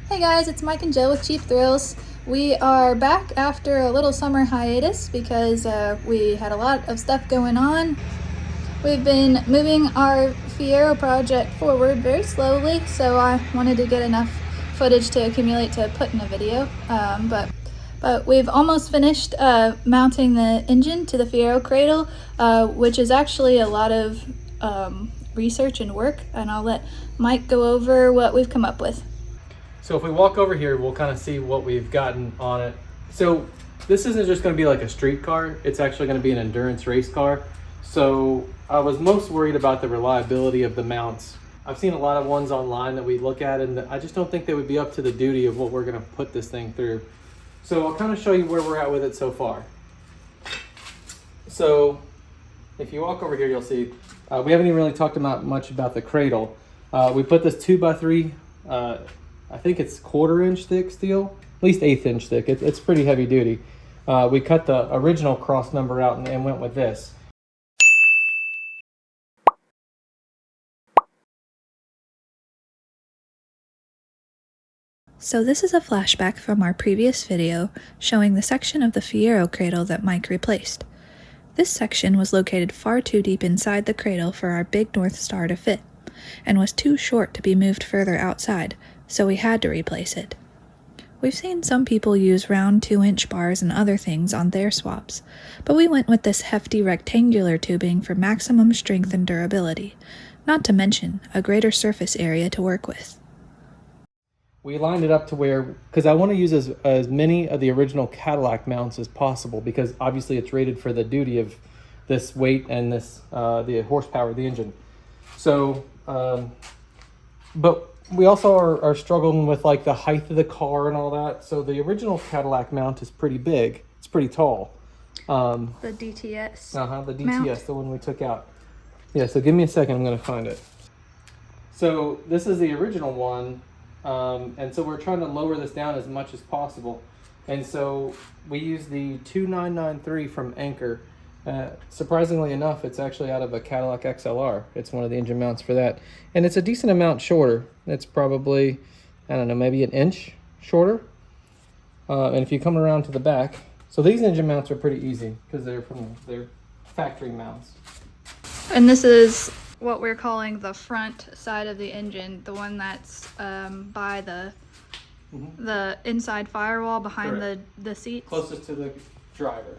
Hey guys, it's Mike and Joe with Cheap Thrills. We are back after a little summer hiatus because we had a lot of stuff going on. We've been moving our Fiero project forward very slowly, so I wanted to get enough footage to accumulate to put in a video. But we've almost finished mounting the engine to the Fiero Cradle, which is actually a lot of research and work, and I'll let Mike go over what we've come up with. So if we walk over here, we'll kind of see what we've gotten on it. So this isn't just going to be like a street car, it's actually going to be an endurance race car. So I was most worried about the reliability of the mounts. I've seen a lot of ones online that we look at, and I just don't think they would be up to the duty of what we're going to put this thing through. So I'll kind of show you where we're at with it so far. So if you walk over here, you'll see we haven't even really talked about much about the cradle. We put this 2x3 I think it's 1/4 inch thick steel, at least 1/8 inch thick. It's pretty heavy duty. We cut the original cross number out and went with this. So this is a flashback from our previous video showing the section of the Fiero cradle that Mike replaced. This section was located far too deep inside the cradle for our big Northstar to fit, and was too short to be moved further outside, so we had to replace it. We've seen some people use round 2-inch bars and other things on their swaps, but we went with this hefty rectangular tubing for maximum strength and durability, not to mention a greater surface area to work with. We lined it up to where, because I want to use as many of the original Cadillac mounts as possible, because obviously it's rated for the duty of this weight and this the horsepower of the engine. So, but we also are struggling with like the height of the car and all that. So the original Cadillac mount is pretty big. It's pretty tall. The DTS. The DTS, mount. the one we took out. Yeah, so give me a second, I'm gonna find it. So this is the original one. And so we're trying to lower this down as much as possible. And so we use the 2993 from Anchor. Surprisingly enough, it's actually out of a Cadillac XLR. It's one of the engine mounts for that. And it's a decent amount shorter. It's probably, I don't know, maybe 1 inch shorter. And if you come around to the back, so these engine mounts are pretty easy because they're factory mounts. And this is what we're calling the front side of the engine, the one that's by the inside firewall behind the seats. Closest to the driver.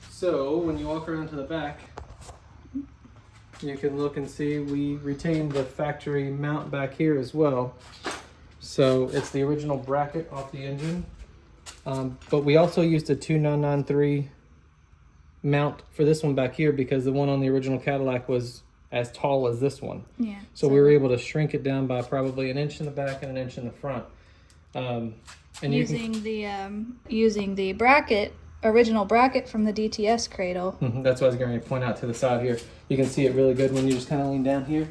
So when you walk around to the back, you can look and see we retained the factory mount back here as well. So it's the original bracket off the engine, but we also used a 2993 mount for this one back here because the one on the original Cadillac was as tall as this one. Yeah. So we were able to shrink it down by probably 1 inch in the back and 1 inch in the front. And using the bracket, original bracket from the DTS cradle. That's what I was going to point out to the side here. You can see it really good when you just kind of lean down here.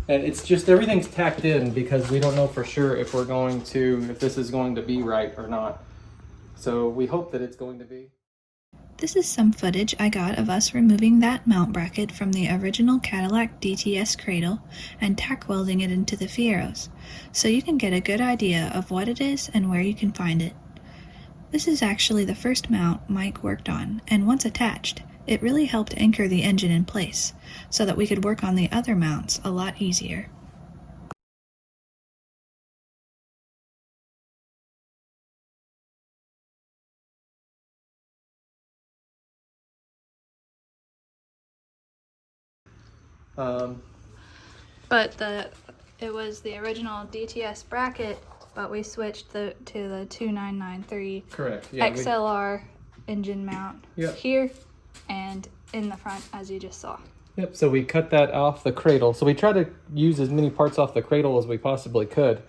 And it's just everything's tacked in because we don't know for sure if this is going to be right or not. So we hope that it's going to be. This is some footage I got of us removing that mount bracket from the original Cadillac DTS cradle and tack welding it into the Fieros, so you can get a good idea of what it is and where you can find it. This is actually the first mount Mike worked on, and once attached, it really helped anchor the engine in place, so that we could work on the other mounts a lot easier. But it was the original DTS bracket, but we switched to the 2993 Correct. Yeah, XLR engine mount here and in the front, as you just saw. Yep, so we cut that off the cradle. So we tried to use as many parts off the cradle as we possibly could.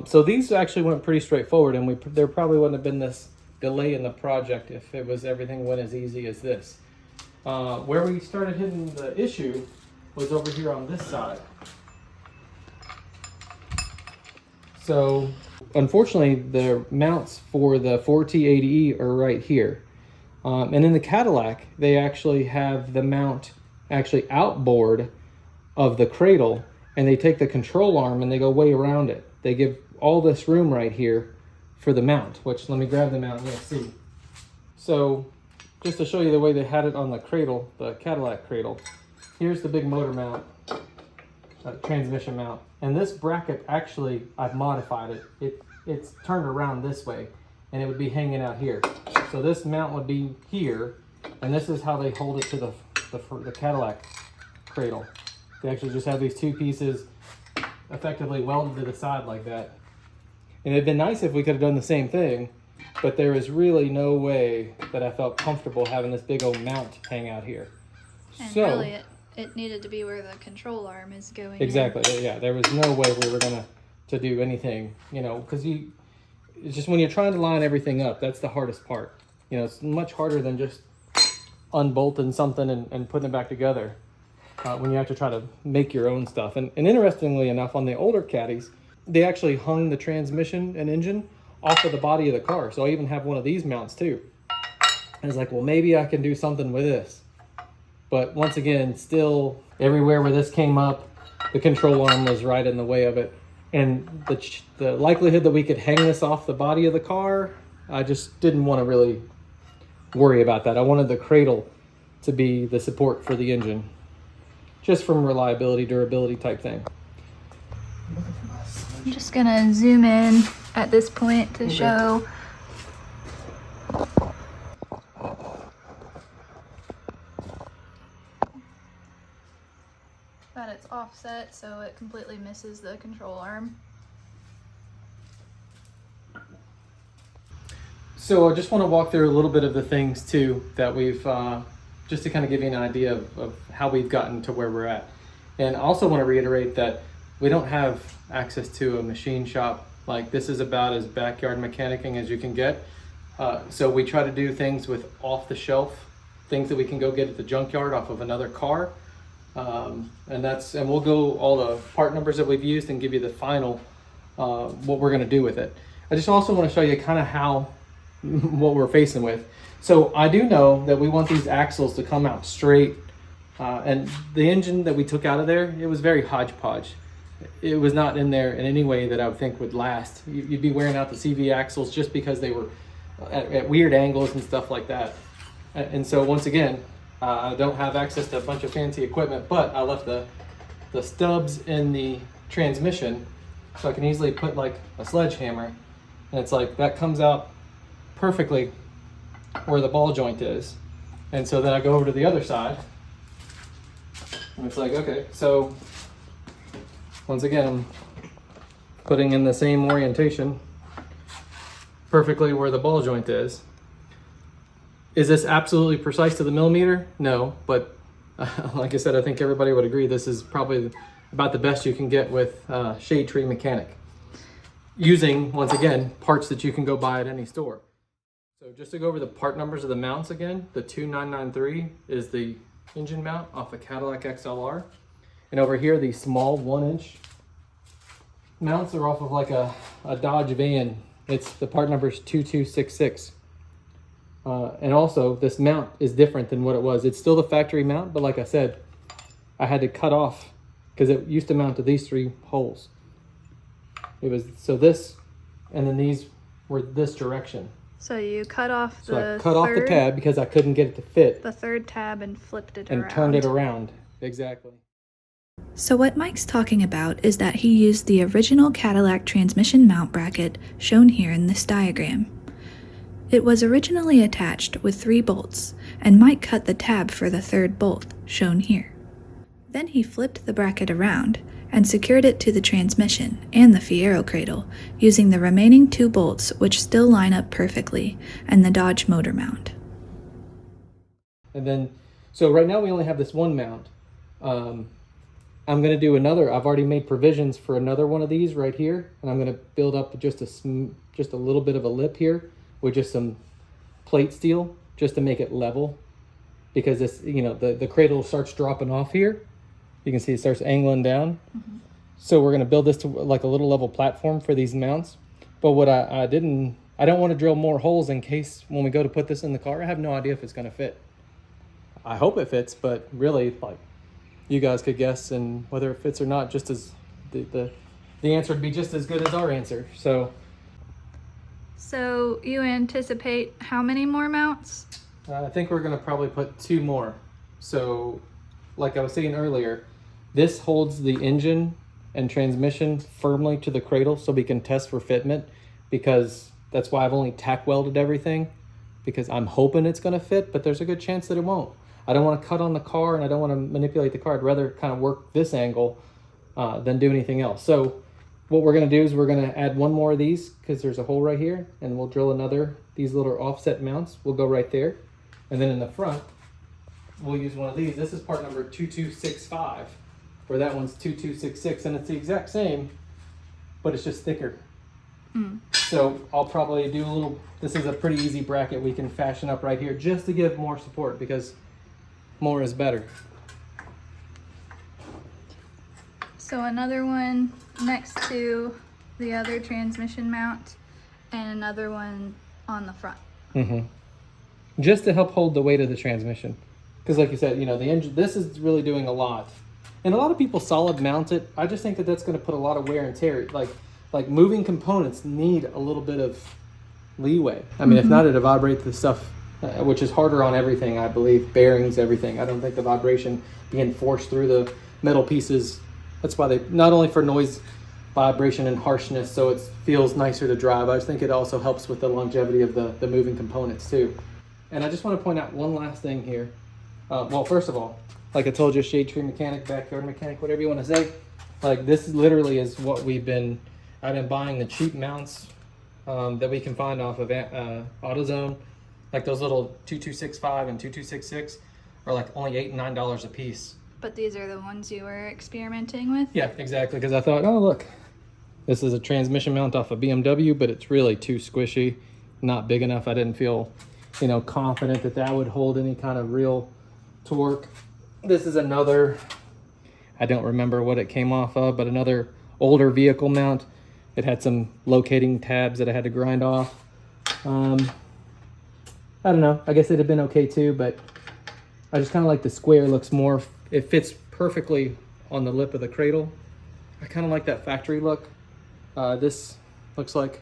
So these actually went pretty straightforward, and there probably wouldn't have been this delay in the project if everything went as easy as this. Where we started hitting the issue was over here on this side. So unfortunately, the mounts for the 4T80E are right here. And in the Cadillac, they actually have the mount actually outboard of the cradle and they take the control arm and they go way around it. They give all this room right here for the mount, which let me grab the mount and you'll see. So just to show you the way they had it on the Cradle, the Cadillac Cradle, here's the big motor mount, transmission mount. And this bracket, actually, I've modified it. It's turned around this way, and it would be hanging out here. So this mount would be here, and this is how they hold it to the Cadillac Cradle. They actually just have these two pieces effectively welded to the side like that. And it'd been nice if we could have done the same thing, but there is really no way that I felt comfortable having this big old mount hang out here. And so really it needed to be where the control arm is going. Exactly. Yeah, there was no way we were gonna to do anything, you know, because it's just when you're trying to line everything up, that's the hardest part. You know, it's much harder than just unbolting something and putting it back together when you have to try to make your own stuff. And interestingly enough, on the older Caddies, they actually hung the transmission and engine off of the body of the car. So I even have one of these mounts too. And it's like, well, maybe I can do something with this. But once again, still everywhere where this came up, the control arm was right in the way of it. And the likelihood that we could hang this off the body of the car, I just didn't want to really worry about that. I wanted the Cradle to be the support for the engine, just from reliability, durability type thing. I'm just gonna zoom in at this point to show. That it's offset, so it completely misses the control arm. So I just want to walk through a little bit of the things too that we've, just to kind of give you an idea of how we've gotten to where we're at. And I also want to reiterate that we don't have access to a machine shop. Like, this is about as backyard mechanicking as you can get. So we try to do things with off the shelf, things that we can go get at the junkyard off of another car. And we'll go all the part numbers that we've used and give you the final, what we're going to do with it. I just also want to show you kind of what we're facing with. So I do know that we want these axles to come out straight, and the engine that we took out of there, it was very hodgepodge. It was not in there in any way that I would think would last. You'd be wearing out the CV axles just because they were at weird angles and stuff like that. And so once again, I don't have access to a bunch of fancy equipment, but I left the stubs in the transmission, so I can easily put like a sledgehammer, and it's like that comes out perfectly where the ball joint is. And so then I go over to the other side, and it's like, okay, so once again, I'm putting in the same orientation perfectly where the ball joint is. Is this absolutely precise to the millimeter? No, but like I said, I think everybody would agree this is probably about the best you can get with Shade Tree Mechanic, using, once again, parts that you can go buy at any store. So just to go over the part numbers of the mounts again, the 2993 is the engine mount off the Cadillac XLR. And over here, these small 1-inch mounts are off of like a Dodge van. The part number is 2266. And also, this mount is different than what it was. It's still the factory mount, but like I said, I had to cut off because it used to mount to these 3 holes. It was so this, and then these were this direction. So you cut off I cut off the tab because I couldn't get it to fit. The third tab and flipped it around. And turned it around, exactly. So what Mike's talking about is that he used the original Cadillac transmission mount bracket shown here in this diagram. It was originally attached with 3 bolts, and Mike cut the tab for the 3rd bolt, shown here. Then he flipped the bracket around and secured it to the transmission and the Fiero cradle using the remaining 2 bolts, which still line up perfectly, and the Dodge motor mount. And then, so right now we only have this one mount. I'm going to do another. I've already made provisions for another one of these right here, and I'm going to build up just a little bit of a lip here with just some plate steel just to make it level, because this, you know, the cradle starts dropping off here. You can see it starts angling down. Mm-hmm. So we're going to build this to like a little level platform for these mounts. But what I don't want to drill more holes in case when we go to put this in the car, I have no idea if it's going to fit. I hope it fits, but really, like, you guys could guess, and whether it fits or not, just as the answer would be just as good as our answer. So you anticipate how many more mounts? I think we're gonna probably put 2 more. So like I was saying earlier, this holds the engine and transmission firmly to the cradle so we can test for fitment, because that's why I've only tack welded everything, because I'm hoping it's gonna fit, but there's a good chance that it won't. I don't want to cut on the car, and I don't want to manipulate the car. I'd rather kind of work this angle than do anything else. So what we're going to do is we're going to add 1 more of these, because there's a hole right here, and we'll drill another. These little offset mounts will go right there. And then in the front, we'll use one of these. This is part number 2265, where that one's 2266, and it's the exact same, but it's just thicker. So I'll probably do a little, this is a pretty easy bracket we can fashion up right here just to give more support, because more is better. So another one next to the other transmission mount, and another one on the front. Just to help hold the weight of the transmission, because like you said, you know, the engine, this is really doing a lot, and a lot of people solid mount it. I just think that that's going to put a lot of wear and tear. Like moving components need a little bit of leeway. I mean, if not, it'll vibrate the stuff, which is harder on everything, I believe, bearings, everything. I don't think the vibration being forced through the metal pieces, that's why they, not only for noise, vibration, and harshness, so it feels nicer to drive, I just think it also helps with the longevity of the moving components too. And I just want to point out one last thing here. Well, first of all, like I told you, shade tree mechanic, backyard mechanic, whatever you want to say, like this literally is what I've been buying the cheap mounts that we can find off of AutoZone. Like those little 2265 and 2266 are like only $8 and $9 a piece. But these are the ones you were experimenting with? Yeah, exactly. Because I thought, oh look, this is a transmission mount off a BMW, but it's really too squishy, not big enough. I didn't feel, you know, confident that that would hold any kind of real torque. This is another, I don't remember what it came off of, but another older vehicle mount. It had some locating tabs that I had to grind off. I don't know, I guess it'd have been okay too, but I just kind of like the square, looks more, it fits perfectly on the lip of the cradle. I kind of like that factory look. This looks like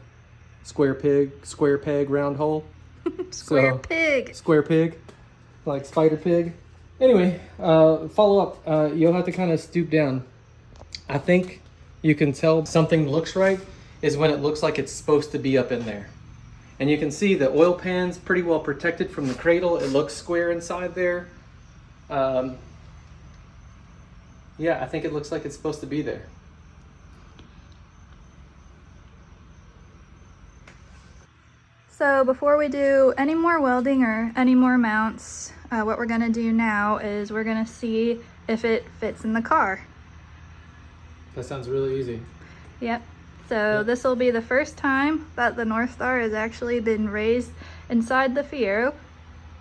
square peg, round hole. Square pig. Square pig, like spider pig. Anyway, follow up, you'll have to kind of stoop down. I think you can tell something looks right is when it looks like it's supposed to be up in there. And you can see the oil pan's pretty well protected from the cradle. It looks square inside there. Yeah, I think it looks like it's supposed to be there. So before we do any more welding or any more mounts, what we're gonna do now is we're gonna see if it fits in the car. That sounds really easy. Yep. So this will be the first time that the Northstar has actually been raised inside the Fiero,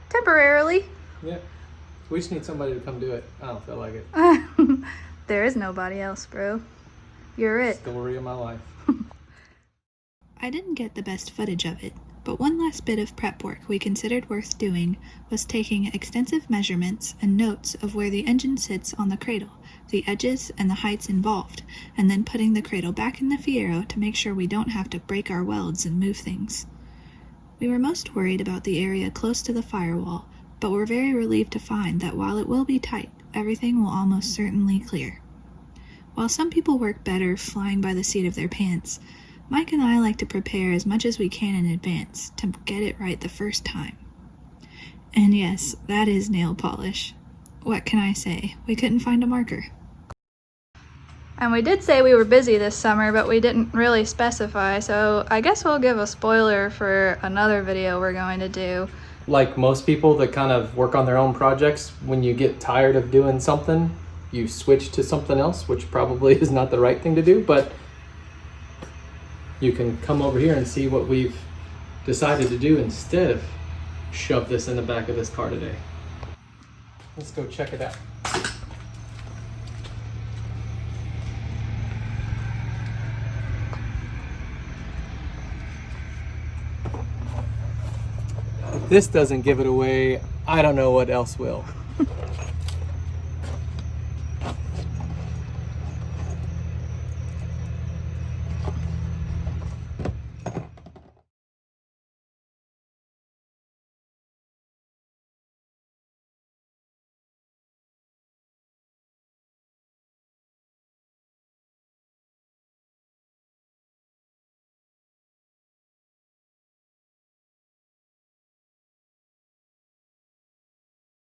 temporarily. Yeah. We just need somebody to come do it. I don't feel like it. There is nobody else, bro. You're it. Story of my life. I didn't get the best footage of it, but one last bit of prep work we considered worth doing was taking extensive measurements and notes of where the engine sits on the cradle, the edges and the heights involved, and then putting the cradle back in the Fiero to make sure we don't have to break our welds and move things. We were most worried about the area close to the firewall, but we're very relieved to find that while it will be tight, everything will almost certainly clear. While some people work better flying by the seat of their pants, Mike and I like to prepare as much as we can in advance to get it right the first time. And yes, that is nail polish. What can I say? We couldn't find a marker. And we did say we were busy this summer, but we didn't really specify, so I guess we'll give a spoiler for another video we're going to do. Like most people that kind of work on their own projects, when you get tired of doing something, you switch to something else, which probably is not the right thing to do, but you can come over here and see what we've decided to do instead of shove this in the back of this car today. Let's go check it out. If this doesn't give it away, I don't know what else will.